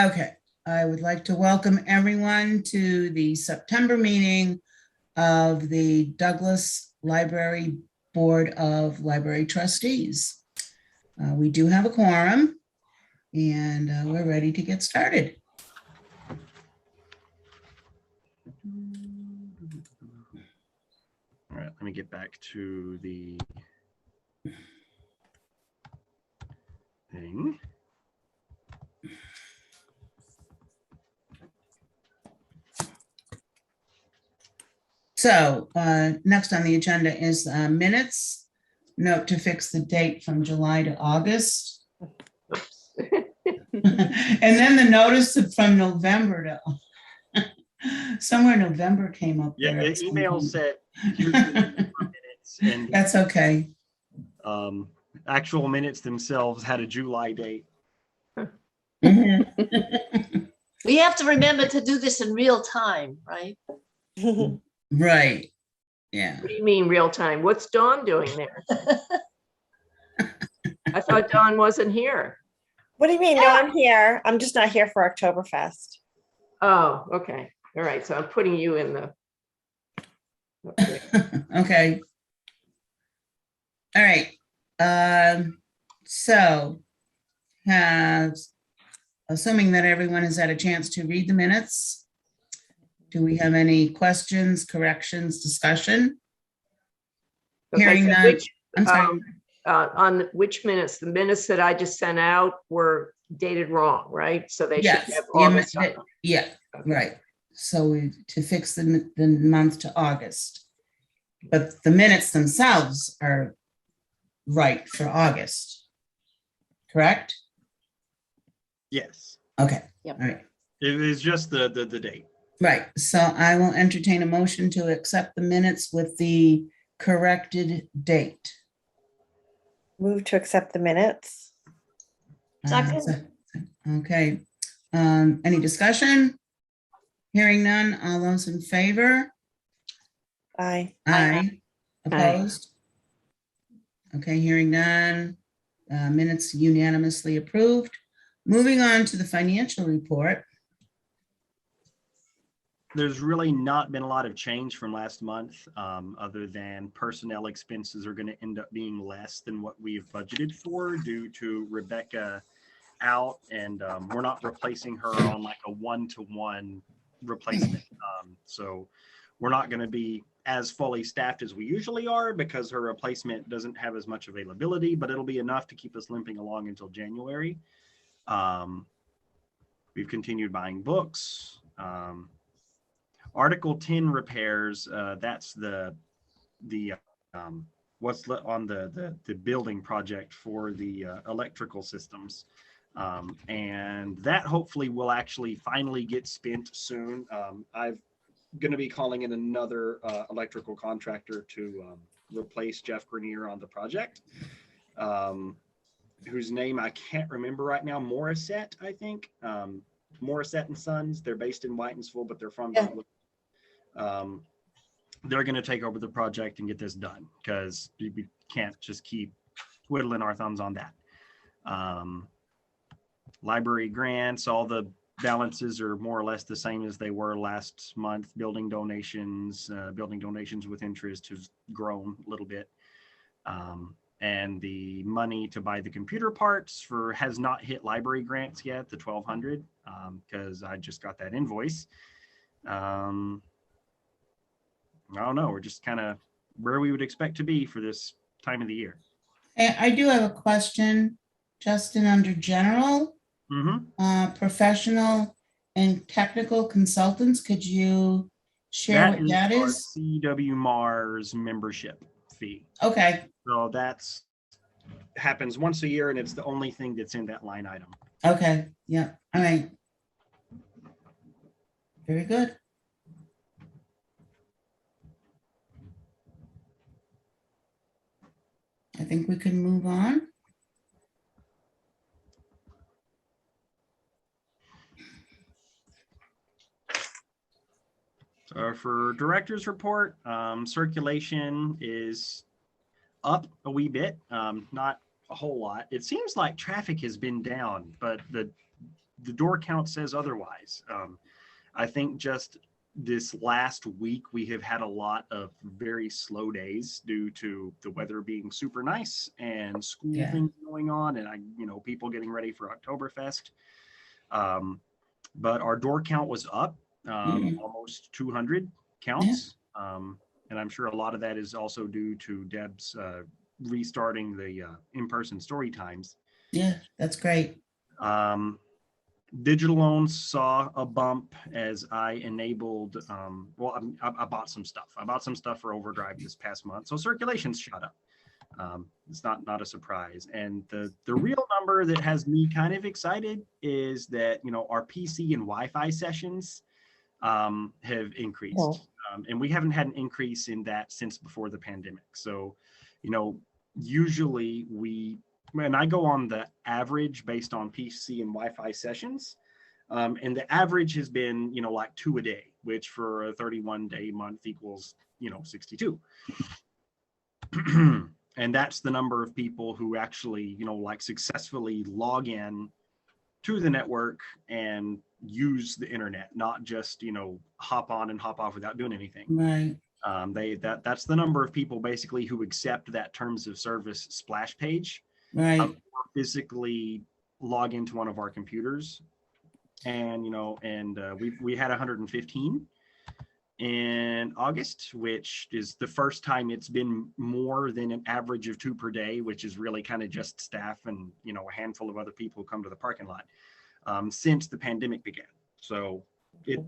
Okay, I would like to welcome everyone to the September meeting of the Douglas Library Board of Library Trustees. We do have a quorum and we're ready to get started. All right, let me get back to the thing. So next on the agenda is minutes. Note to fix the date from July to August. And then the notice from November to somewhere November came up Yeah, there. the email said here's the minutes, and That's okay. actual minutes themselves had a July date. Mhm. We have to remember to do this in real time, right? Right. Yeah. What do you mean real time? What's Dawn doing there? I thought Dawn wasn't here. What do you mean? No, I'm here. I'm just not here for Oktoberfest. Oh, okay. All right. So I'm putting you in the. Okay. Okay. All right. So assuming that everyone has had a chance to read the minutes, do we have any questions, corrections, discussion? Okay, Hearing so none. which, I'm sorry. which minutes? The minutes that I just sent out were dated wrong, right? So they Yes. should have August on them. Yeah. Okay. Right. So to fix the month to August, but the minutes themselves are right for August, correct? Yes, Okay. Yep. All right. it is just the date. Right. So I will entertain a motion to accept the minutes with the corrected date. Move to accept the minutes. Second. Okay. Any discussion? Hearing none. All those in favor? Aye. Aye. Opposed? Okay, hearing none. Minutes unanimously approved. Moving on to the financial report. There's really not been a lot of change from last month, other than personnel expenses are going to end up being less than what we've budgeted for due to Rebecca out, and we're not replacing her on like a one-to-one replacement. So we're not going to be as fully staffed as we usually are because her replacement doesn't have as much availability, but it'll be enough to keep us limping along until January. We've continued buying books. Article 10 repairs, that's the what's on the building project for the electrical systems. And that hopefully will actually finally get spent soon. I'm going to be calling in another electrical contractor to replace Jeff Grenier on the project, whose name I can't remember right now. Morissette, I think. Morissette and Sons. They're based in Whitensville, but they're from Douglas. They're going to take over the project and get this done because we can't just keep twiddling our thumbs on that. Library grants, all the balances are more or less the same as they were last month. Building donations with interest has grown a little bit. And the money to buy the computer parts has not hit library grants yet, the 1,200, because I just got that invoice. I don't know. We're just kind of where we would expect to be for this time of the year. I do have a question, Justin, under general, professional and technical consultants. Could you share what that is? CW Mars membership fee. Okay. So that's happens once a year and it's the only thing that's in that line item. Okay. Yeah. All right. Very good. I think we can move on. For director's report, circulation is up a wee bit, not a whole lot. It seems like traffic has been down, but the the door count says otherwise. I think just this last week, we have had a lot of very slow days due to the weather being super nice and school Yeah. things going on, and people getting ready for Oktoberfest. But our door count was up almost 200 counts. And I'm sure a lot of that is also due to Deb's restarting the in-person story times. Yeah, that's great. Digital loans saw a bump as I enabled, I bought some stuff. I bought some stuff for Overdrive this past month. So circulation's shot up. It's not a surprise. And the real number that has me kind of excited is that, our PC and Wi-Fi sessions have increased. Oh. And we haven't had an increase in that since before the pandemic. So, usually when I go on the average based on PC and Wi-Fi sessions, and the average has been, like 2 a day, which for a 31-day month equals, 62. And that's the number of people who actually, successfully log in to the network and use the internet, not just, hop on and hop off without doing anything. Right. That's the number of people basically who accept that terms of service splash page. Right. Physically log into one of our computers, and we had 115 in August, which is the first time it's been more than an average of 2 per day, which is really kind of just staff and a handful of other people who come to the parking lot since the pandemic began. So it's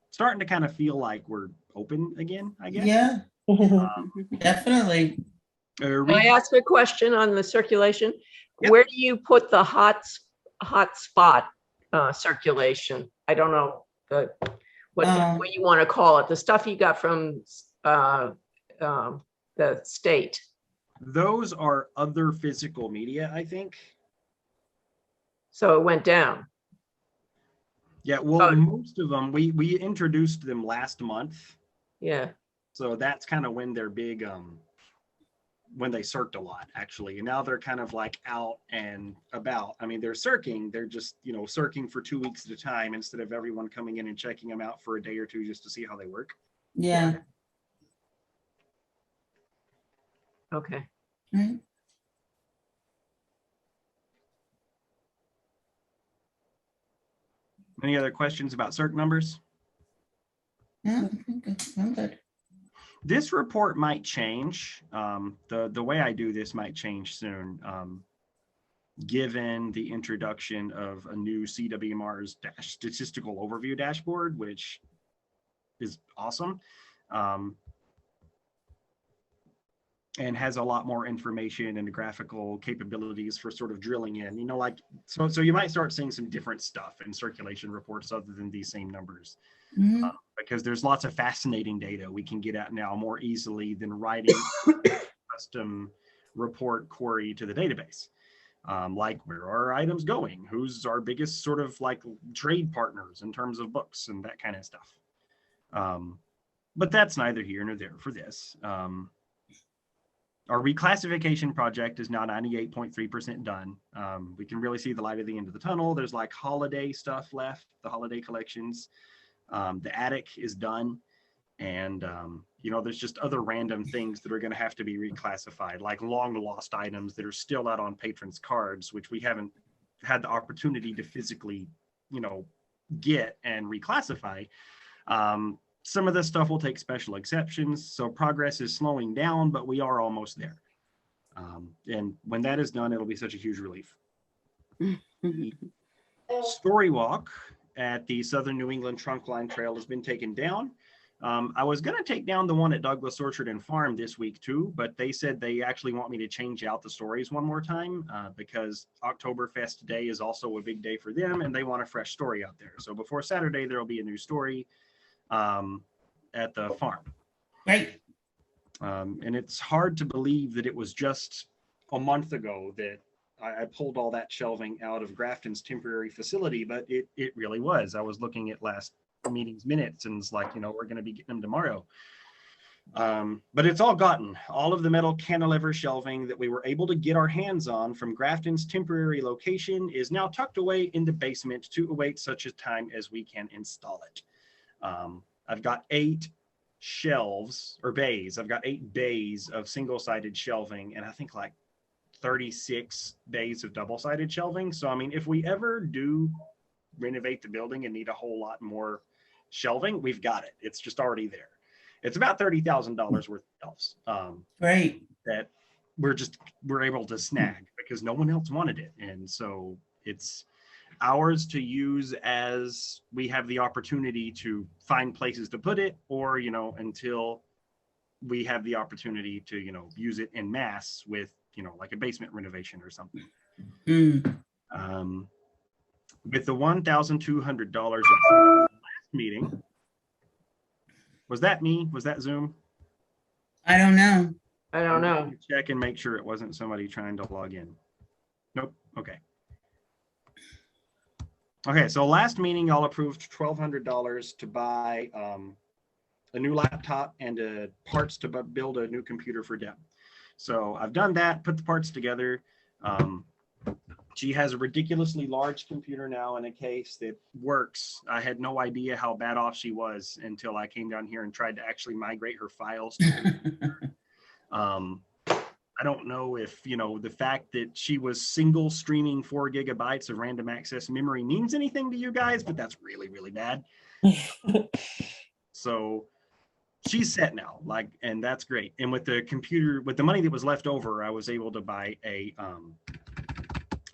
starting to kind of feel like we're open again, I guess. Yeah, definitely. Can I ask a question on the circulation? Yep. Where do you put the hot spot circulation? I don't know what you want to call it. The stuff you got from the state. Those are other physical media, I think. So it went down. Yeah, well, most of them, we introduced them last month. Yeah. So that's kind of when they're big, when they circed a lot, actually. And now they're kind of like out and about. I mean, they're circing. They're just, circing for 2 weeks at a time instead of everyone coming in and checking them out for a day or two just to see how they work. Yeah. Okay. Right. Any other questions about circ numbers? Yeah, I'm good. This report might change. The way I do this might change soon, given the introduction of a new CWMR's statistical overview dashboard, which is awesome, and has a lot more information and graphical capabilities for sort of drilling in. So you might start seeing some different stuff in circulation reports other than these same numbers. Because there's lots of fascinating data we can get at now more easily than writing a custom report query to the database. Like, where are our items going? Who's our biggest sort of like trade partners in terms of books and that kind of stuff. But that's neither here nor there for this. Our reclassification project is now 98.3% done. We can really see the light at the end of the tunnel. There's like holiday stuff left, the holiday collections. The attic is done, and there's just other random things that are going to have to be reclassified, like long lost items that are still out on patrons' cards, which we haven't had the opportunity to physically get and reclassify. Some of this stuff will take special exceptions, so progress is slowing down, but we are almost there. And when that is done, it'll be such a huge relief. Story walk at the Southern New England Trunkline Trail has been taken down. I was going to take down the one at Douglas Orchard and Farm this week too, but they said they actually want me to change out the stories one more time because Oktoberfest Day is also a big day for them, and they want a fresh story out there. So before Saturday, there will be a new story at the farm. Right. And it's hard to believe that it was just a month ago that I pulled all that shelving out of Grafton's temporary facility, but it really was. I was looking at last meeting's minutes and it's like, we're going to be getting them tomorrow. But it's all gotten. All of the metal cantilever shelving that we were able to get our hands on from Grafton's temporary location is now tucked away in the basement to await such a time as we can install it. I've got 8 shelves or bays. I've got 8 bays of single-sided shelving, and I think like 36 bays of double-sided shelving. So, I mean, if we ever do renovate the building and need a whole lot more shelving, we've got it. It's just already there. It's about $30,000 worth of shelves Great. that we're able to snag because no one else wanted it. And so it's ours to use as we have the opportunity to find places to put it, or, you know, until we have the opportunity to, you know, use it en masse with, you know, like a basement renovation or something. With the $1,200 of last meeting, was that me? Was that Zoom? I don't know. I don't know. Check and make sure it wasn't somebody trying to log in. Nope. Okay. Okay, so last meeting, y'all approved $1,200 to buy a new laptop and parts to build a new computer for Deb. So I've done that, put the parts together. She has a ridiculously large computer now in a case that works. I had no idea how bad off she was until I came down here and tried to actually migrate her files to I don't know if, you know, the fact that she was single streaming 4 gigabytes of random access memory means anything to you guys, but that's really, really bad. So she's set now, like, and that's great. And with the computer, with the money that was left over, I was able to buy a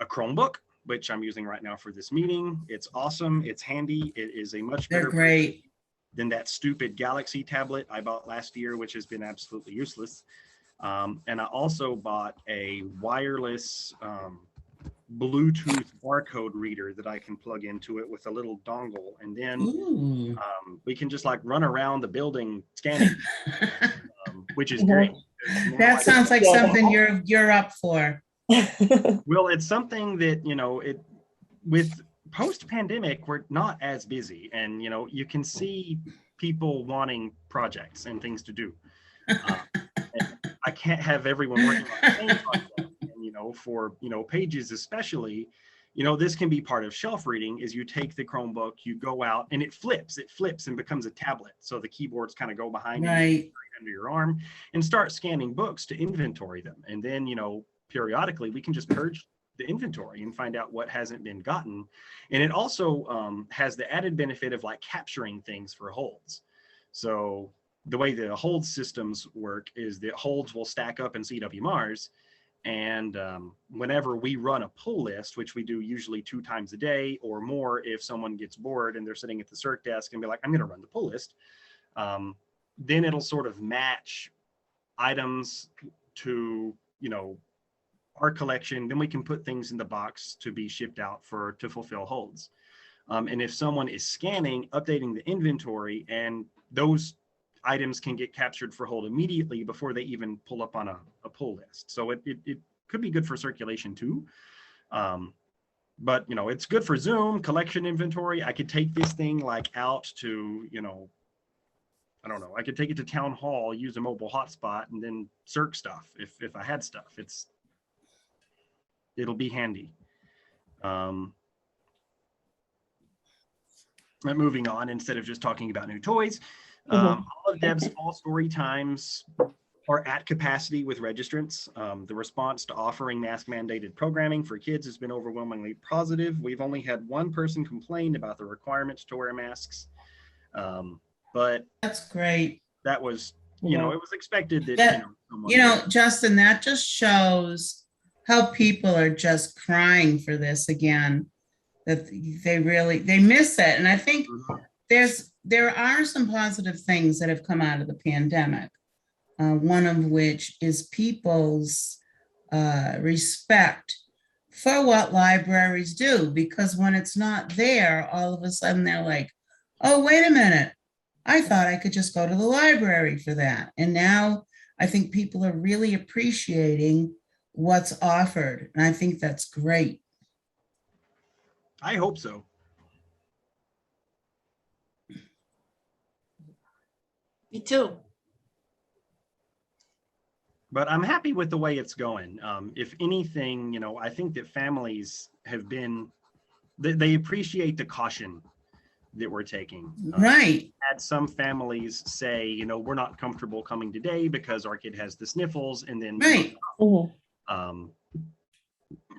Chromebook, which I'm using right now for this meeting. It's awesome. It's handy. It is a much They're better great. than that stupid Galaxy tablet I bought last year, which has been absolutely useless. And I also bought a wireless Bluetooth barcode reader that I can plug into it with a little dongle. And then Ooh. we can just like run around the building scanning, which is great. That sounds like something you're up for. Well, it's something that, you know, it with post-pandemic, we're not as busy, and, you know, you can see people wanting projects and things to do. And I can't have everyone working on the same project. And, you know, for, you know, pages especially, you know, this can be part of shelf reading. Is you take the Chromebook, you go out, and it flips and becomes a tablet. So the keyboards kind of go behind you, right under your arm, and start scanning books to inventory them. And then, you know, periodically we can just purge the inventory and find out what hasn't been gotten. And it also has the added benefit of like capturing things for holds. So the way the hold systems work is that holds will stack up in CWMARS, and whenever we run a pull list, which we do usually 2 times a day or more, if someone gets bored and they're sitting at the circ desk and be like, I'm going to run the pull list, then it'll sort of match items to, you know, our collection. Then we can put things in the box to be shipped out to fulfill holds. And if someone is scanning, updating the inventory, and those items can get captured for hold immediately before they even pull up on a pull list. So it could be good for circulation too. But, you know, it's good for Zoom collection inventory. I could take this thing like out to, you know, I don't know, I could take it to town hall, use a mobile hotspot, and then circ stuff if I had stuff. It'll be handy. Moving on, instead of just talking about new toys, all of Deb's fall story times are at capacity with registrants. The response to offering mask mandated programming for kids has been overwhelmingly positive. We've only had one person complain about the requirements to wear masks, but That's great. that was, you know, it was expected that, you know, Justin, that just shows how people are just crying for this again, that they miss it. And I think there are some positive things that have come out of the pandemic. One of which is people's respect for what libraries do, because when it's not there, all of a sudden they're like, oh, wait a minute, I thought I could just go to the library for that. And now I think people are really appreciating what's offered. And I think that's great. I hope so. Me too. but I'm happy with the way it's going. If anything, I think that families have been, they appreciate the caution that we're taking. Right. Had some families say, we're not comfortable coming today because our kid has the sniffles, and then Right.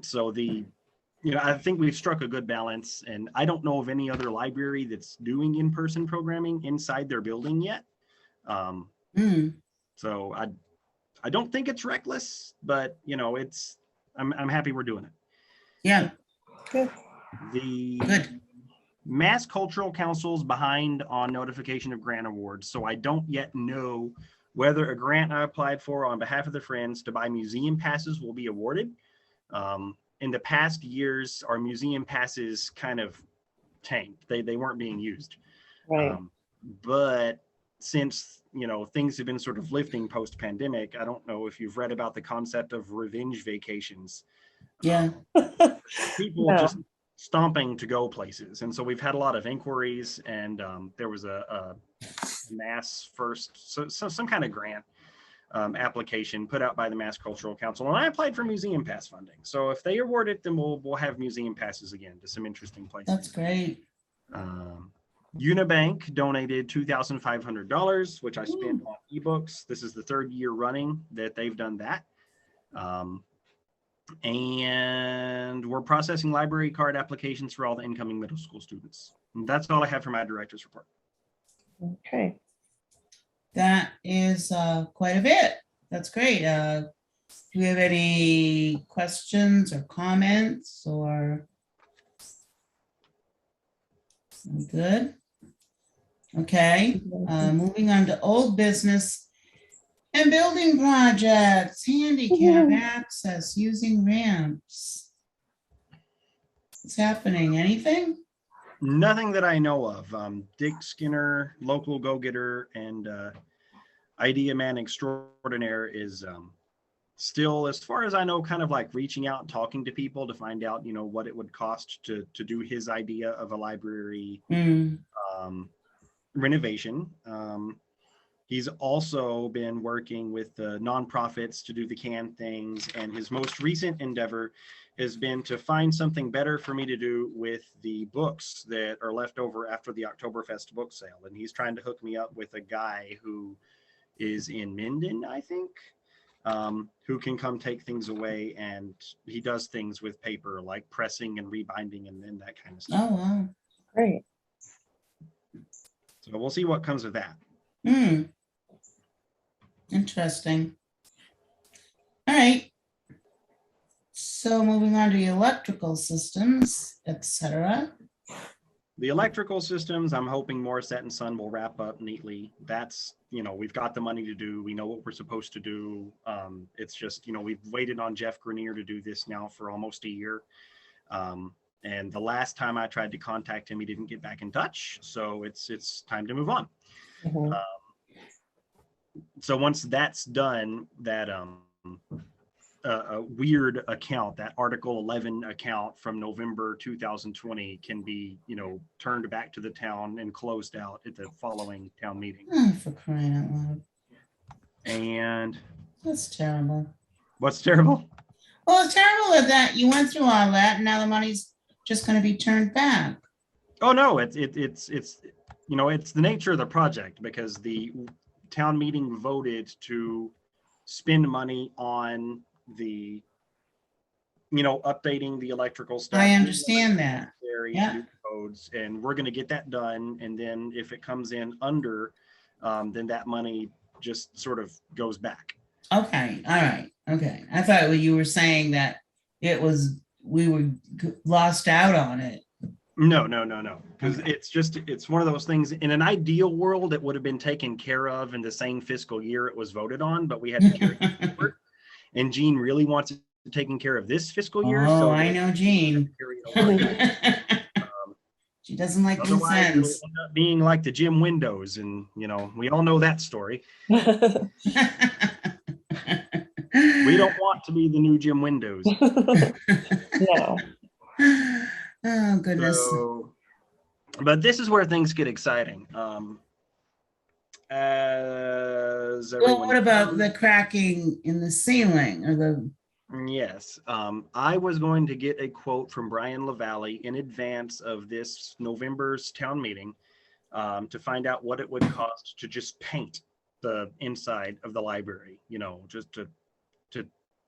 so I think we've struck a good balance, and I don't know of any other library that's doing in-person programming inside their building yet. So I don't think it's reckless, but I'm happy we're doing it. Yeah. Good. The Good. Mass Cultural Council's behind on notification of grant awards, so I don't yet know whether a grant I applied for on behalf of the Friends to buy museum passes will be awarded. In the past years, our museum passes kind of tanked. They weren't being used. Right. But since things have been sort of lifting post-pandemic, I don't know if you've read about the concept of revenge vacations. Yeah. People No. just stomping to go places, and so we've had a lot of inquiries, and there was a mass first, so some kind of grant application put out by the Mass Cultural Council, and I applied for museum pass funding. So if they award it, then we'll have museum passes again to some interesting places. That's great. Unibank donated $2,500, which I spent on ebooks. This is the third year running that they've done that. And we're processing library card applications for all the incoming middle school students. And that's all I have for my director's report. Okay. That is quite a bit. That's great. Do we have any questions or comments or? Good. Okay, moving on to old business and building projects, handicap access using ramps. What's happening? Anything? Nothing that I know of. Dick Skinner, local go-getter, and idea man extraordinaire is still, as far as I know, kind of like reaching out and talking to people to find out, what it would cost to do his idea of a library renovation. He's also been working with the nonprofits to do the can things, and his most recent endeavor has been to find something better for me to do with the books that are left over after the Oktoberfest book sale. And he's trying to hook me up with a guy who is in Minden, I think, who can come take things away, and he does things with paper like pressing and rebinding and then that kind of stuff. Oh, wow. Great. So we'll see what comes of that. Interesting. All right. So moving on to the electrical systems, etc. The electrical systems, I'm hoping Morissette and Son will wrap up neatly. That's, we've got the money to do. We know what we're supposed to do. It's just, we've waited on Jeff Grenier to do this now for almost a year. And the last time I tried to contact him, he didn't get back in touch. So it's time to move on. So once that's done, that a weird account, that Article 11 account from November 2020 can be, turned back to the town and closed out at the following town meeting. Oh, for crying out loud. And That's terrible. what's terrible? Well, it's terrible that you went through all that and now the money's just going to be turned back. Oh no, it's the nature of the project, because the town meeting voted to spend money on the updating the electrical stuff. I understand that. Yeah. Codes, and we're going to get that done, and then if it comes in under, then that money just sort of goes back. Okay. All right. Okay. I thought you were saying that we were lost out on it. No, because it's one of those things. In an ideal world, it would have been taken care of in the same fiscal year it was voted on, but we had to carry it forward. And Jean really wants it taken care of this fiscal year. Oh, so I know Jean. She doesn't like otherwise, it'll consents. end up being like the gym windows, and we all know that story. We don't want to be the new gym windows. No. Oh, goodness. So, but this is where things get exciting. as Well, everyone what about knows. the cracking in the ceiling or the, Yes, I was going to get a quote from Brian LaValle in advance of this November's town meeting to find out what it would cost to just paint the inside of the library, just to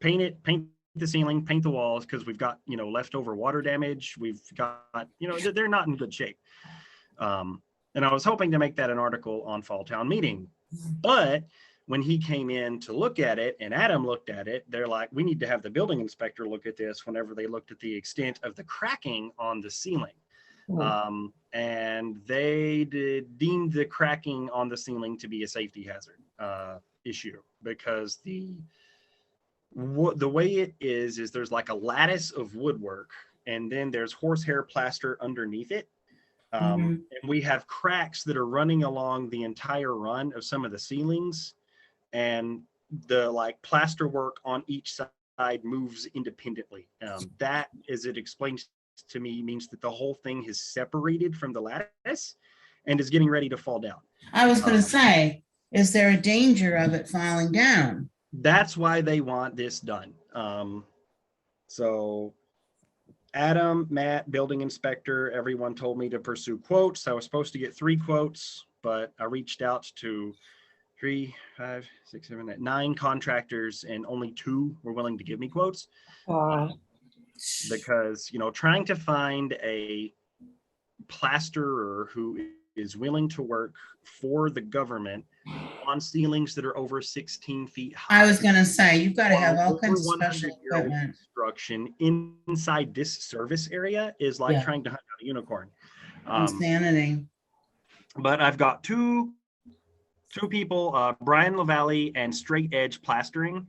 paint it, paint the ceiling, paint the walls, because we've got, leftover water damage. We've got, they're not in good shape. And I was hoping to make that an article on Fall Town Meeting, but when he came in to look at it and Adam looked at it, they're like, we need to have the building inspector look at this whenever they looked at the extent of the cracking on the ceiling. And they deemed the cracking on the ceiling to be a safety hazard issue, because the way it is there's like a lattice of woodwork, and then there's horsehair plaster underneath it. And we have cracks that are running along the entire run of some of the ceilings, and the like plaster work on each side moves independently. That, as it explains to me, means that the whole thing has separated from the lattice and is getting ready to fall down. I was going to say, is there a danger of it falling down? That's why they want this done. So Adam, Matt, building inspector, everyone told me to pursue quotes. I was supposed to get 3 quotes, but I reached out to 3, 5, 6, 7, 8, 9 contractors, and only 2 were willing to give me quotes. Because, trying to find a plasterer who is willing to work for the government on ceilings that are over 16 feet high. I was going to say, you've got to have all over kinds of 100 special year old equipment. construction inside this service area is like trying to hunt out a unicorn. Insanity. But I've got two people, Brian LaValle and Straight Edge Plastering,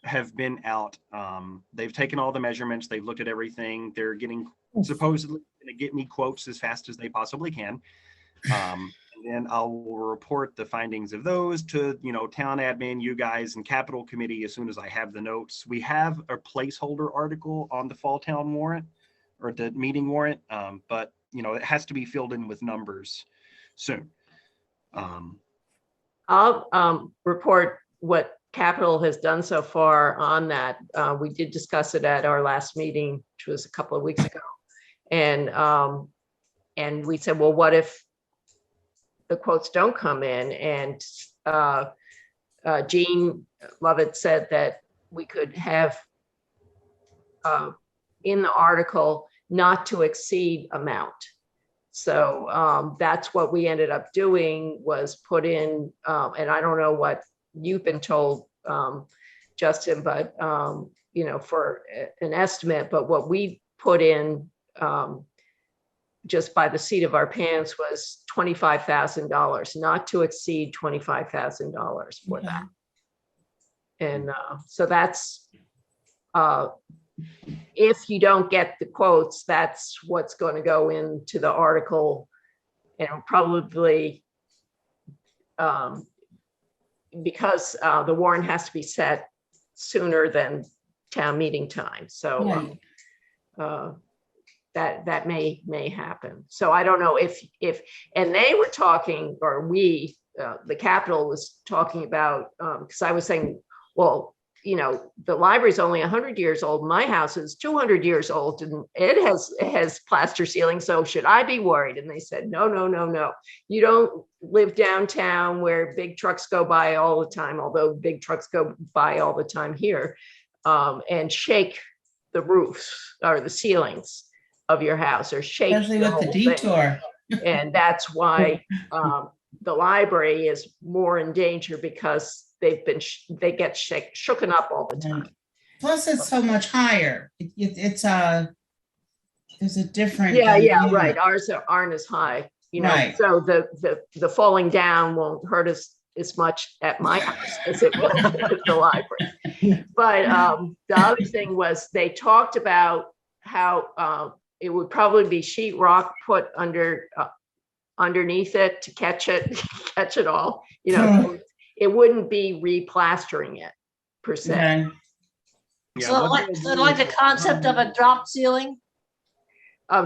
have been out. They've taken all the measurements. They've looked at everything. They're supposedly going to get me quotes as fast as they possibly can. And then I'll report the findings of those to, town admin, you guys, and capital committee as soon as I have the notes. We have a placeholder article on the fall town warrant, or the meeting warrant, but it has to be filled in with numbers soon. I'll report what Capital has done so far on that. We did discuss it at our last meeting, which was a couple of weeks ago. And we said, well, what if the quotes don't come in? And Jean Lovett said that we could have in the article not to exceed amount. So that's what we ended up doing, was put in, and I don't know what you've been told, Justin, but for an estimate, but what we put in just by the seat of our pants was $25,000, not to exceed $25,000 for that. And so that's, if you don't get the quotes, that's what's going to go into the article, and probably because the warrant has to be set sooner than town meeting time. So that may happen. So I don't know if and they were talking, or we, the Capitol was talking about, because I was saying, well, the library is only 100 years old. My house is 200 years old, and it has plaster ceiling. So should I be worried? And they said, no. You don't live downtown where big trucks go by all the time, although big trucks go by all the time here, and shake the roofs or the ceilings of your house, or shake Especially with the detour. And that's why the library is more in danger, because they get shooken up all the time. Plus, it's so much higher. There's a different. Right. Ours aren't as high, Right. So the falling down won't hurt us as much at my house as it will at the library. But the other thing was, they talked about how it would probably be sheetrock put underneath it to catch it all. It wouldn't be replastering it per se. Okay. So like the concept of a drop ceiling?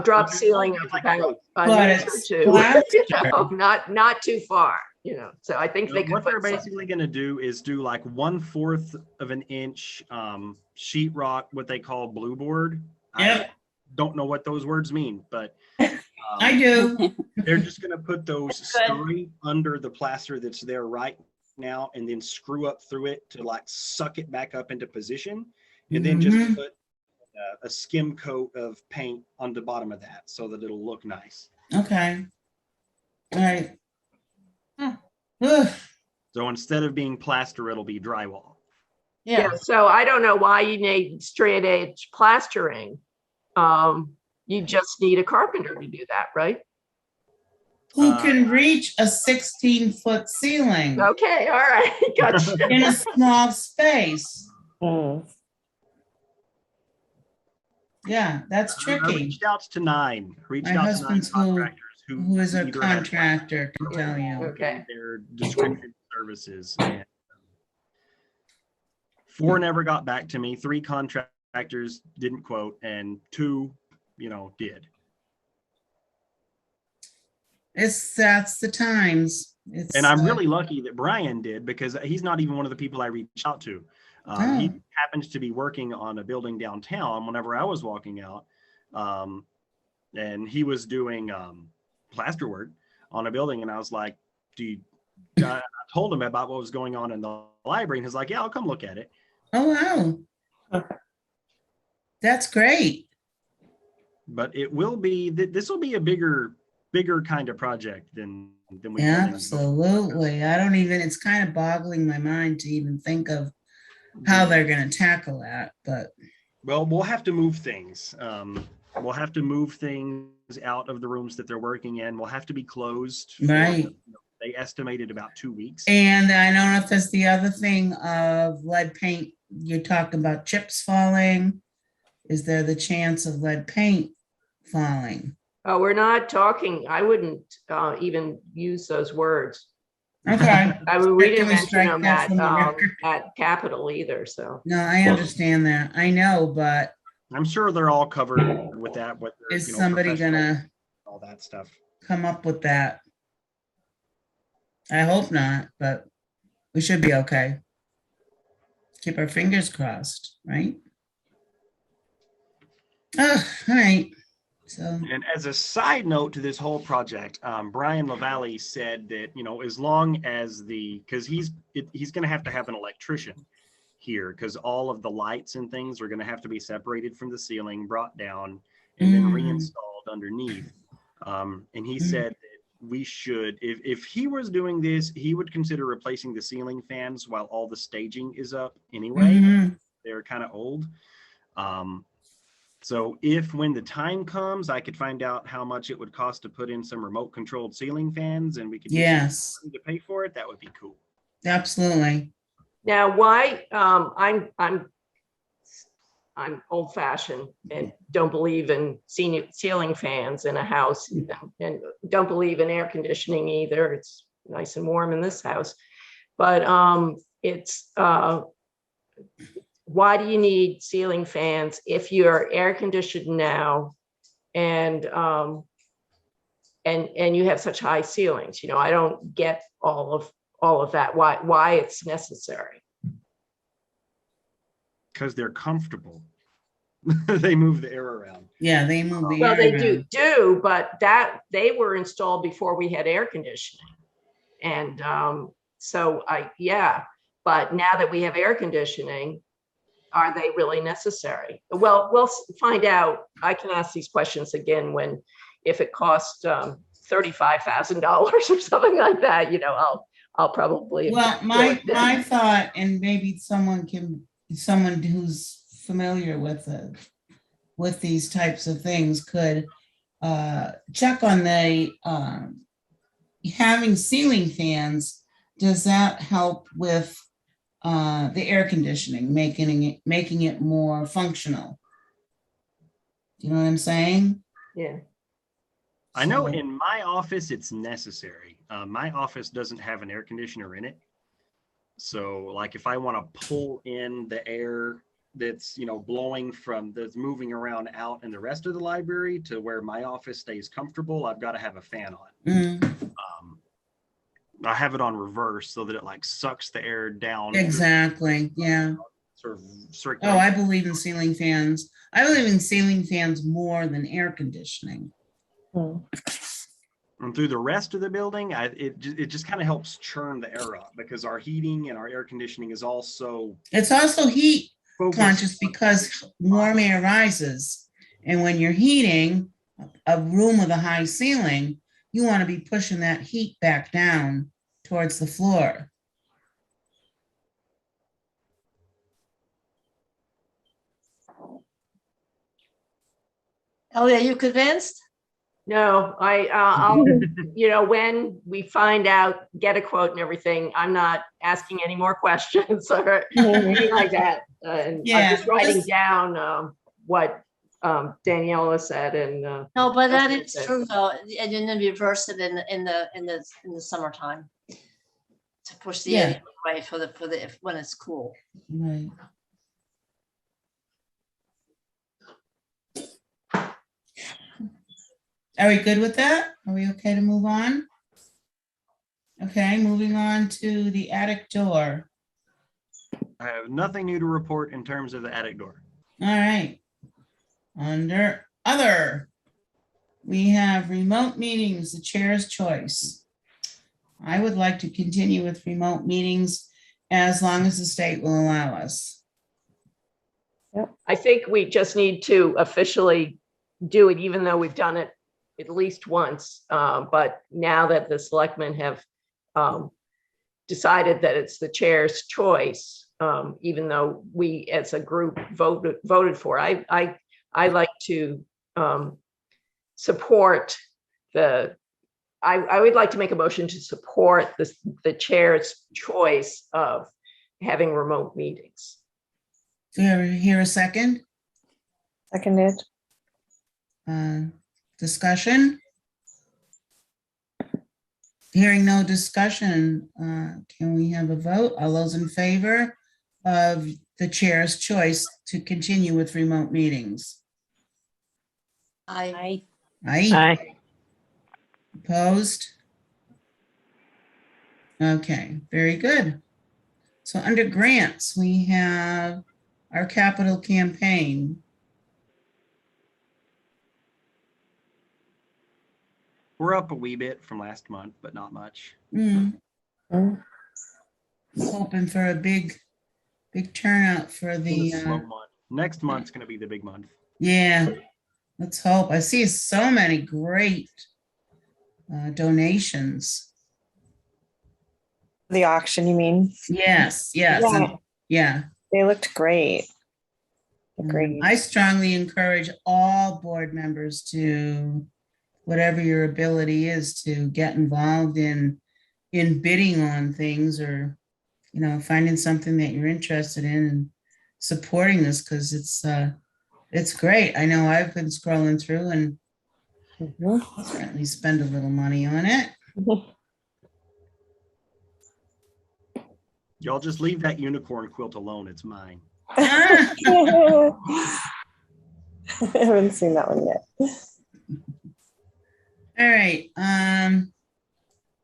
Drop ceiling of about an But inch or it's two. plaster. Not too far. you know, so I think they could What they're put some, basically going to do is do like 1/4 of an inch sheetrock, what they call blue board. Yep. I don't know what those words mean, but I do. they're just going to put those Good. straight under the plaster that's there right now, and then screw up through it to like suck it back up into position, and then just Mhm. put a skim coat of paint on the bottom of that so that it'll look nice. Okay. All right. Hmm. Ugh. So instead of being plaster, it'll be drywall. Yeah, yeah, so I don't know why you need straight edge plastering. You just need a carpenter to do that, right? Who can reach a 16-foot ceiling Okay, all right, gotcha. in a small space? Mm. Yeah, that's I tricky. reached out to nine. Reached My out to 9 husband's contractors who is a either had contractor can tell you. Okay. their description services. And 4 never got back to me. 3 contractors didn't quote, and 2, did. That's the times. It's And I'm really lucky that Brian did, because he's not even one of the people I reached out to. He happens to be working on a building downtown whenever I was walking out. And he was doing plaster work on a building. And I was like, I told him about what was going on in the library. And he's like, yeah, I'll come look at it. oh wow. That's great. But it will be, this will be a bigger kind of project than we've done. Absolutely. I don't even, it's kind of boggling my mind to even think of how they're going to tackle that, but Well, we'll have to move things. We'll have to move things out of the rooms that they're working in. We'll have to be closed. Right. They estimated about 2 weeks. and I don't know if that's the other thing of lead paint. You talk about chips falling. Is there the chance of lead paint falling? Oh, we're not talking, I wouldn't even use those words. Okay. I mean, we Can didn't we mention strike them that from the record? at Capitol either, so. No, I understand that. I know, but I'm sure they're all covered with that. is somebody gonna all that stuff? come up with that? I hope not, but we should be okay. Keep our fingers crossed, right? Oh, all right. So, And as a side note to this whole project, Brian LaValle said that, as long as because he's going to have an electrician here, because all of the lights and things are going to have to be separated from the ceiling, brought down, and then reinstalled underneath. And he said that we should, if he was doing this, he would consider replacing the ceiling fans while all the staging is up anyway. They're kind of old. So when the time comes, I could find out how much it would cost to put in some remote controlled ceiling fans, and we could get some money to pay for it. That would be cool. absolutely. Now, why, I'm old fashioned and don't believe in ceiling fans in a house, and don't believe in air conditioning either. It's nice and warm in this house, but why do you need ceiling fans if you're air conditioned now and you have such high ceilings? I don't get all of that, why it's necessary. Because they're comfortable. They move the air around. Yeah, they move the Well, air they around. do, but they were installed before we had air conditioning. And but now that we have air conditioning, are they really necessary? Well, we'll find out. I can ask these questions again if it costs $35,000 or something like that, I'll probably. Well, my thought, and maybe someone who's familiar with these types of things could check on the having ceiling fans. Does that help with the air conditioning, making it more functional? You know what I'm saying? Yeah. I know in my office, it's necessary. My office doesn't have an air conditioner in it. So like if I want to pull in the air that's, blowing that's moving around out in the rest of the library to where my office stays comfortable, I've got to have a fan on. I have it on reverse so that it like sucks the air down. Exactly, yeah. Sort of Oh, circulate. I believe in ceiling fans. I believe in ceiling fans more than air conditioning. And through the rest of the building, it just kind of helps churn the air up because our heating and our air conditioning is also It's also heat focused conscious because warm air rises. And when you're heating a room with a high ceiling, you want to be pushing that heat back down towards the floor. Oh, yeah, you convinced? No, I'll, when we find out, get a quote and everything, I'm not asking any more questions or anything like that. And Yeah, I'm just writing just- down what Daniela said and. No, but that Justin is said. true though, and then reverse it in the summertime. To push the Yeah. air away for the when it's cool. Right. Are we good with that? Are we okay to move on? Okay, moving on to the attic door. I have nothing new to report in terms of the attic door. All right. Under other, we have remote meetings, the chair's choice. I would like to continue with remote meetings as long as the state will allow us. I think we just need to officially do it, even though we've done it at least once. But now that the selectmen have decided that it's the chair's choice, even though we as a group voted for, I like to support I would like to make a motion to support the chair's choice of having remote meetings. Do you ever hear a second? Seconded. Discussion? Hearing no discussion, can we have a vote? All those in favor of the chair's choice to continue with remote meetings? I Aye. Opposed? Okay, very good. So under grants, we have our capital campaign. We're up a wee bit from last month, but not much. Hoping for a big turnout for It's the, a slow month. Next month's going to be the big month. yeah, let's hope. I see so many great donations. The auction, you mean? Yes, Yeah. and- yeah. They looked great. Agreed. I strongly encourage all board members to, whatever your ability is, to get involved in bidding on things, or, finding something that you're interested in and supporting this, because it's great. I know I've been scrolling through and certainly spend a little money on it. Y'all just leave that unicorn quilt alone. It's mine. Ah! I haven't seen that one yet. All right,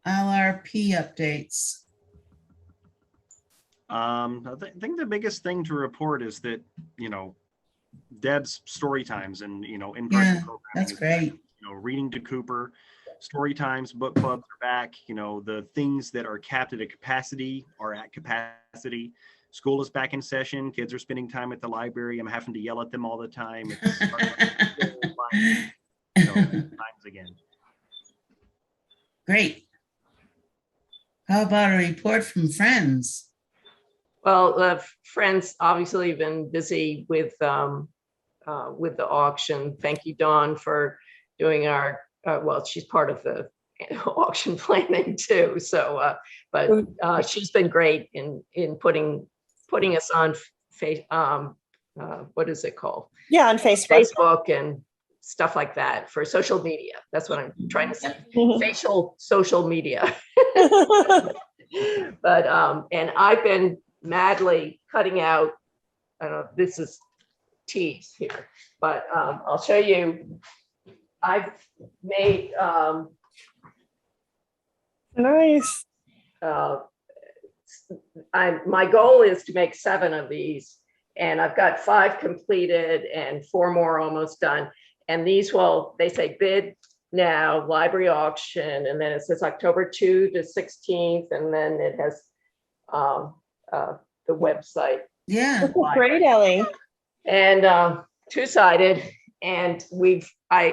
LRP updates. I think the biggest thing to report is that, Deb's story times and, in-person Yeah, programming. that's is great. back. Reading to Cooper, story times, book clubs are back. The things that are capped at a capacity are at capacity. School is back in session. Kids are spending time at the library. I'm having to yell at them all the time. It's times again. Great. How about a report from friends? Well, friends obviously have been busy with the auction. Thank you, Dawn, for doing our, well, she's part of the auction planning too. So, but she's been great in putting us on what is it called? Yeah, on Facebook. Facebook and stuff like that for social media. That's what I'm trying to say. Facial social media. But and I've been madly cutting out, I don't know, this is teas here, but I'll show you. I've made Nice. my goal is to make 7 of these, and I've got 5 completed and 4 more almost done. And these will, they say bid now, library auction, and then it says October 2 to 16th, and then it has the website. Yeah. Great, Ellie. And 2-sided. And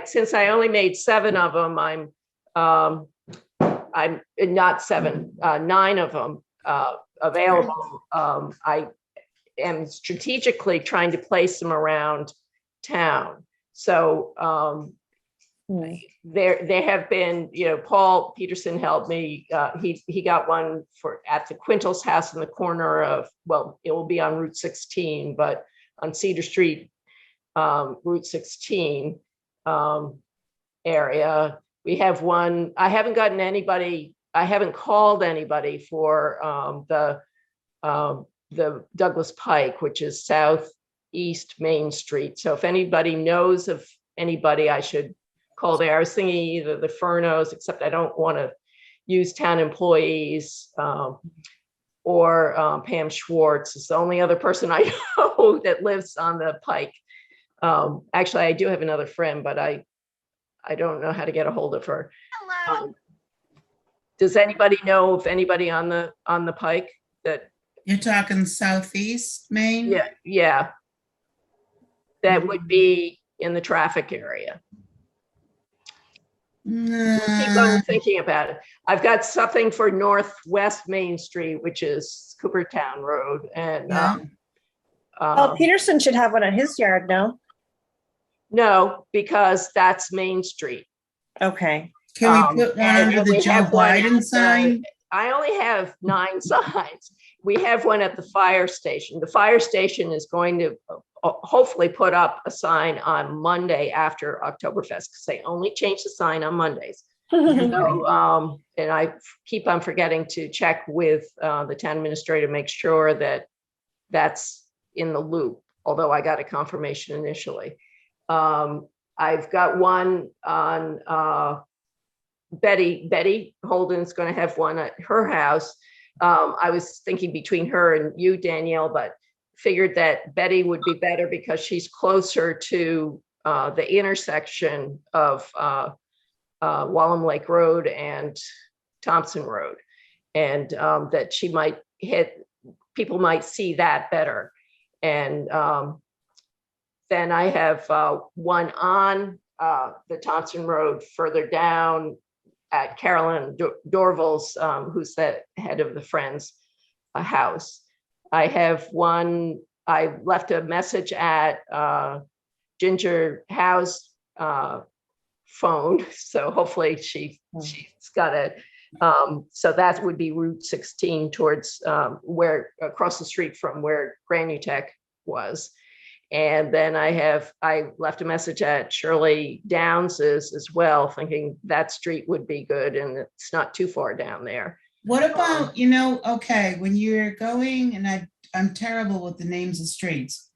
since I only made 7 of them, I'm not 7, 9 of them available. I am strategically trying to place them around town. So there have been, Paul Peterson helped me. He got one at the Quintal's house in the corner of, well, it will be on Route 16, but on Cedar Street, Route 16 area. We have one. I haven't gotten anybody. I haven't called anybody for the Douglas Pike, which is southeast Main Street. So if anybody knows of anybody, I should call there. I was thinking either the Furnos, except I don't want to use town employees, or Pam Schwartz is the only other person I know that lives on the Pike. Actually, I do have another friend, but I don't know how to get a hold of her. Hello. Does anybody know of anybody on the Pike that? You're talking southeast Maine? Yeah. That would be in the traffic area. We'll keep on thinking about it. I've got something for Northwest Main Street, which is Coopertown Road, and Oh, Peterson should have one at his yard, no? no, because that's Main Street. Okay. Can we put one under the we Joe have one Biden at sign? I only have 9 signs. We have one at the fire station. The fire station is going to hopefully put up a sign on Monday after Oktoberfest, because they only change the sign on Mondays. So, and I keep on forgetting to check with the town administrator to make sure that that's in the loop, although I got a confirmation initially. I've got one on Betty Holden's going to have one at her house. I was thinking between her and you, Danielle, but figured that Betty would be better because she's closer to the intersection of Wallem Lake Road and Thompson Road, and that she might people might see that better. And then I have one on the Thompson Road further down at Carolyn Dorval's, who's the head of the Friends house. I have one, I left a message at Ginger Howe's phone, so hopefully she's got it. So that would be Route 16 towards where, across the street from where Granutech was. And then I left a message at Shirley Downs's as well, thinking that street would be good, and it's not too far down there. What about, okay, when you're going, and I'm terrible with the names of streets,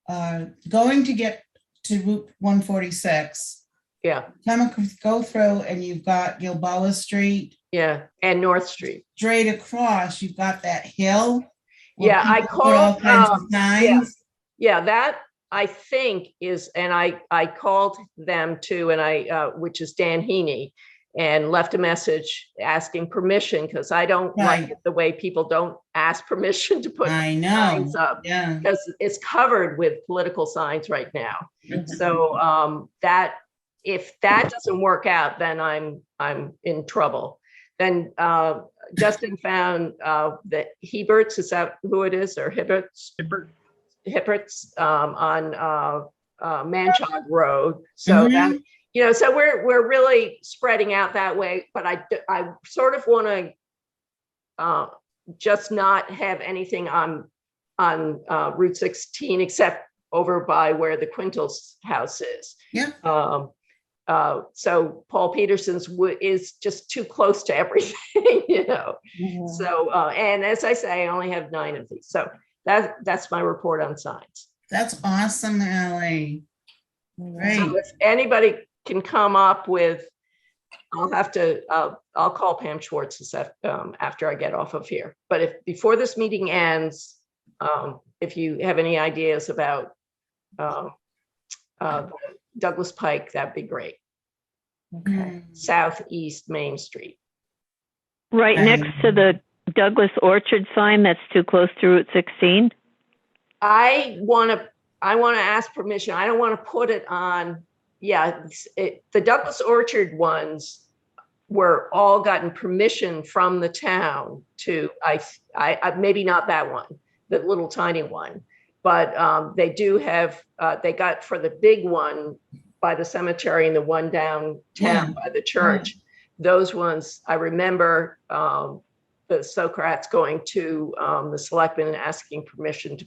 going to get to Route 146. Yeah. Go through and you've got Gilboa Street. Yeah, and North Street. Straight across, you've got that hill. Yeah, I people put all called, kinds of signs. Yeah, that I think is, and I called them too, and which is Dan Heaney, and left a message asking permission, because I don't like it the way people don't ask permission to put signs up, because it's covered with political signs right now. So that if that doesn't work out, then I'm in trouble. Then Justin found that Hebert's, is that who it is, or Hibbert's? Hippert's on Manchog Road. So that, so we're really spreading out that way, but I sort of want to just not have anything on Route 16 except over by where the Quintal's house is. Yeah. So Paul Peterson's is just too close to everything, So and as I say, I only have 9 of these. So that's my report on signs. That's awesome, Ellie. Great. So if anybody can come up with I'll have to, I'll call Pam Schwartz after I get off of here. But if, before this meeting ends, if you have any ideas about Douglas Pike, that'd be great. Okay. Southeast Main Street. Right next to the Douglas Orchard sign that's too close to Route 16. I want to ask permission. I don't want to put it on. Yeah, the Douglas Orchard ones were all gotten permission from the town to, I maybe not that one, the little tiny one, but they do have, they got for the big one by the cemetery and the one downtown by the church. Those ones, I remember the Socrates going to the selectmen and asking permission to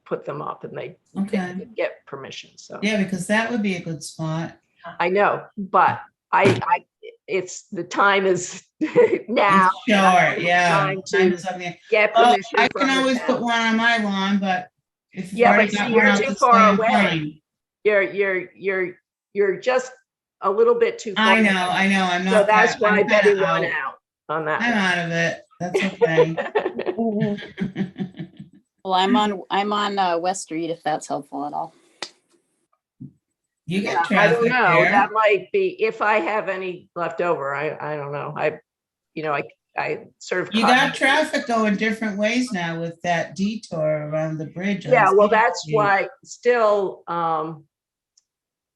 put them up, and they didn't get permission. So Yeah, because that would be a good spot. I know, but it's the time is now. It's short, yeah. Trying Time to is up there. get Oh, permission. I from can the always town. put one on my lawn, but if you've Yeah, already but got see, one you're up too that's far going away. fine. You're just a little bit too far. I know, I'm not. So that's that- why I'm Betty kinda won out. out on that. I'm out of it. That's okay. Well, I'm on West Street, if that's helpful at all. You get I don't traffic know. there. That might be, if I have any left over, I don't know. I sort of. You caught- got traffic going different ways now with that detour around the bridge. on Yeah, well, State that's Street. why still,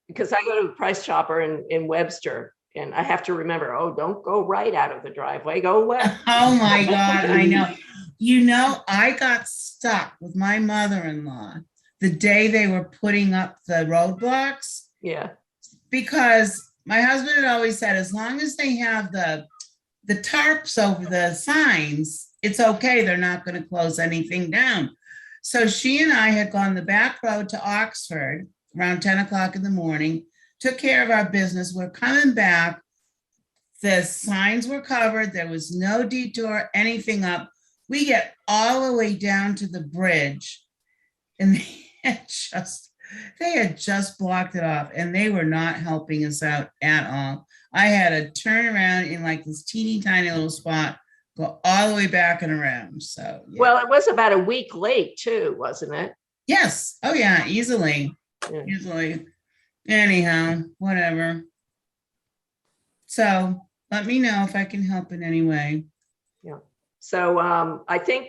because I go to Price Chopper in Webster, and I have to remember, oh, don't go right out of the driveway, go left. Oh my God, I know. You know, I got stuck with my mother-in-law the day they were putting up the roadblocks, Yeah, because my husband had always said, as long as they have the tarps over the signs, it's okay. They're not going to close anything down. So she and I had gone the back road to Oxford around 10 o'clock in the morning, took care of our business. We're coming back. The signs were covered. There was no detour, anything up. We get all the way down to the bridge, and they had just blocked it off, and they were not helping us out at all. I had to turn around in like this teeny tiny little spot, go all the way back and around. So, yeah. well, it was about a week late too, wasn't it? Yes. Oh, yeah. Easily. Yeah. Easily. Anyhow, whatever. So let me know if I can help in any way. So I think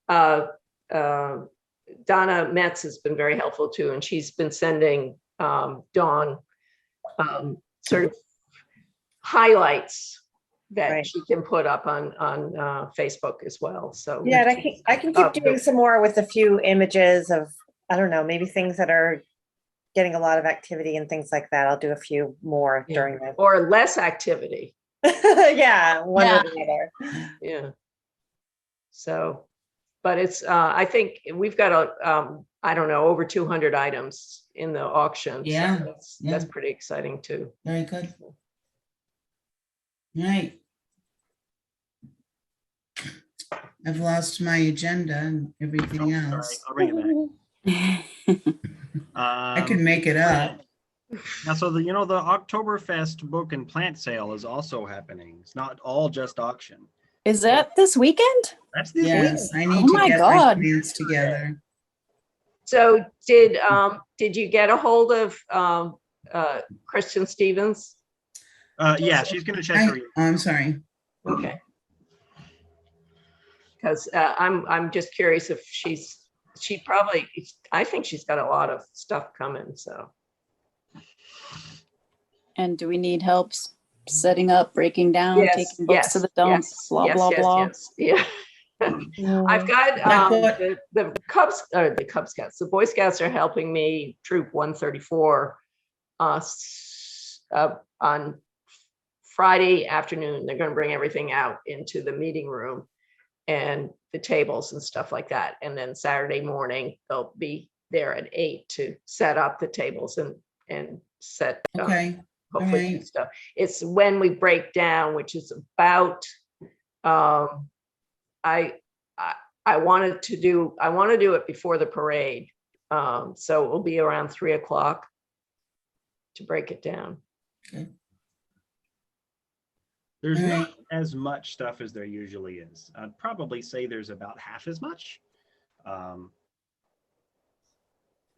Donna Metz has been very helpful too, and she's been sending Dawn sort of highlights that Right. she can put up on Facebook as well. So Yeah, and I can keep doing some more with a few images of, I don't know, maybe things that are getting a lot of activity and things like that. I'll do a few more Yeah. during the, or less activity. yeah, one Yeah. or the other. Yeah. So, but it's I think we've got I don't know, over 200 items in the auction. So Yeah, that's yeah. pretty exciting too. Very good. Right. I've lost my agenda and everything Oh, sorry, else. I'll bring it back. I can make it up. Now, so the Oktoberfest book and plant sale is also happening. It's not all just auction. Is that this weekend? That's this Yes, week. I need Oh to my get my God. plans together. So did you get a hold of Kristen Stevens? Yeah, she's gonna check her. I'm sorry. Okay. Because I'm just curious if she probably, I think she's got a lot of stuff coming, so. And do we need help setting up, breaking down, Yes, taking books to yes, the dump, yes, blah, yes, blah, yes, blah? yes, yeah. I've got the Cubs, or the Cub Scouts, the Boy Scouts are helping me Troop 134 on Friday afternoon. They're going to bring everything out into the meeting room and the tables and stuff like that. And then Saturday morning, they'll be there at 8 to set up the tables and set Okay. hopefully Alright. stuff. It's when we break down, which is about I want to do it before the parade. So it will be around 3 o'clock to break it down. Okay. There's All not right. as much stuff as there usually is. I'd probably say there's about half as much.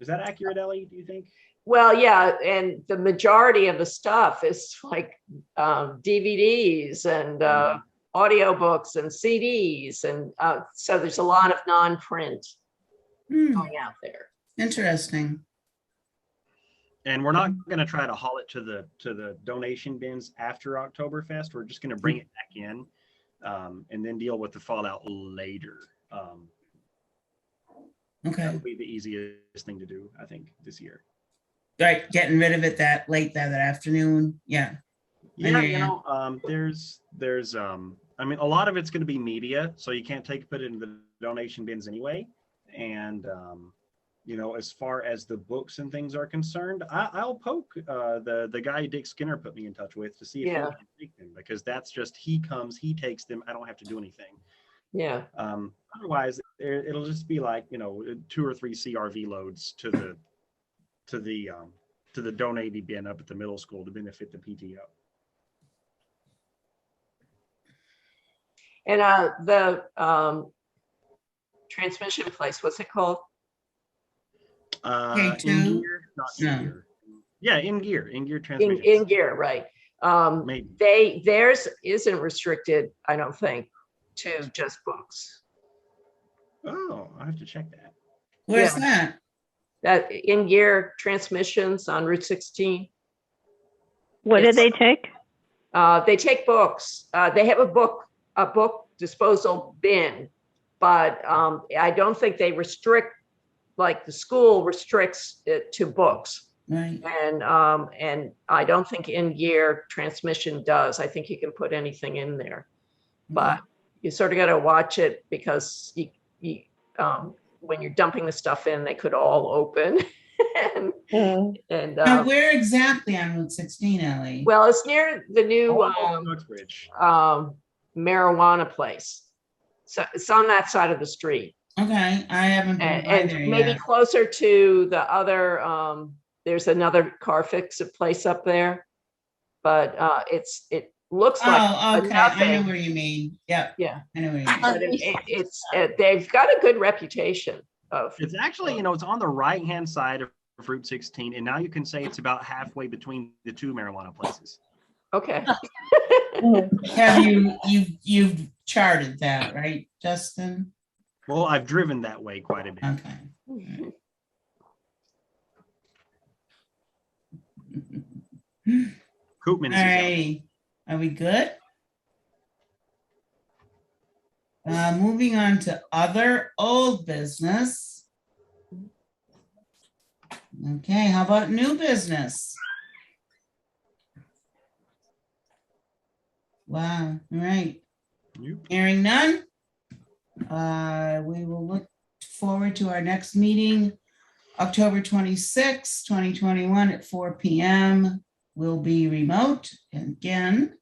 Is that accurate, Ellie, do you think? Well, yeah, and the majority of the stuff is like DVDs and audiobooks and CDs. And so there's a lot of non-print going out there. Interesting. And we're not going to try to haul it to the donation bins after Oktoberfest. We're just going to bring it back in and then deal with the fallout later. That Okay. would be the easiest thing to do, I think, this year. Right, getting rid of it that late that afternoon. Yeah. Yeah, hear you ya. know, there's I mean, a lot of it's going to be media, so you can't put it in the donation bins anyway. And you know, as far as the books and things are concerned, I'll poke the guy Dick Skinner put me in touch with to see if he can take them, because that's just, he comes, he takes them, I don't have to do anything. Yeah. Otherwise, it'll just be like, you know, 2 or 3 CRV loads to the donating bin up at the middle school to benefit the PTO. And the transmission place, what's it called? K2? In gear, not No. in gear. Yeah, in gear transmission. In gear, right. Maybe. Theirs isn't restricted, I don't think, to just books. Oh, I have to check that. Where's that? That in gear transmissions on Route 16. What do they take? They take books. They have a book disposal bin, but I don't think they restrict, like the school restricts it to books. Right. And I don't think in gear transmission does. I think you can put anything in there, but you sort of got to watch it, because you when you're dumping the stuff in, they could all open. and Now, where exactly on Route 16, Ellie? well, it's near the new Uxbridge. marijuana place. So it's on that side of the street. Okay, I haven't been by And there maybe yet. closer to the other, there's another car fix-it place up there. But it looks like Oh, okay, I know nothing. where you mean. Yep, Yeah, I know where you mean. but it's they've got a good reputation of. It's actually, you know, it's on the right-hand side of Route 16, and now you can say it's about halfway between the 2 marijuana places. Okay. Have you've charted that, right, Justin? Well, I've driven that way quite a bit. Okay. Koopman's All is out. righty, are we good? Moving on to other old business. Okay, how about new business? Wow, all right. Yep. Hearing none. We will look forward to our next meeting, October 26, 2021 at 4 p.m. Will be remote again.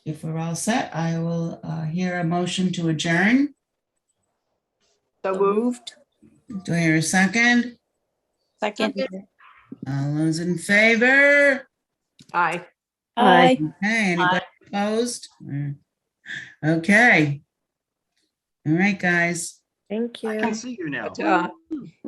If we're all set, I will hear a motion to adjourn. So moved. Do I hear a second? Second. All those in favor? Aye. Aye. Okay, anybody opposed? Okay. All right, guys. Thank you. I can see you now. But,